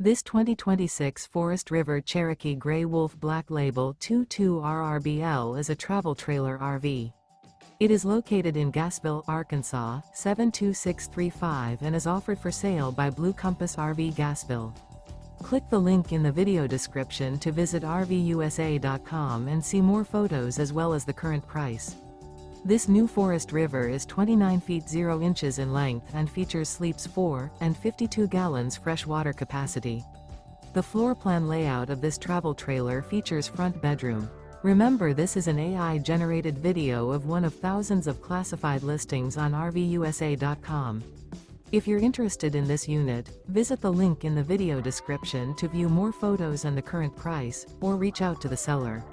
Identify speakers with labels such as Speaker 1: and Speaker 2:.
Speaker 1: This 2026 Forest River Cherokee Grey Wolf Black Label 22RRBL is a travel trailer RV. It is located in Gassville, Arkansas, 72635 and is offered for sale by Blue Compass RV Gassville. Click the link in the video description to visit RVUSA.com and see more photos as well as the current price. This new Forest River is 29 feet 0 inches in length and features sleeps 4 and 52 gallons fresh water capacity. The floor plan layout of this travel trailer features front bedroom. Remember, this is an AI-generated video of one of thousands of classified listings on RVUSA.com. If you're interested in this unit, visit the link in the video description to view more photos and the current price, or reach out to the seller.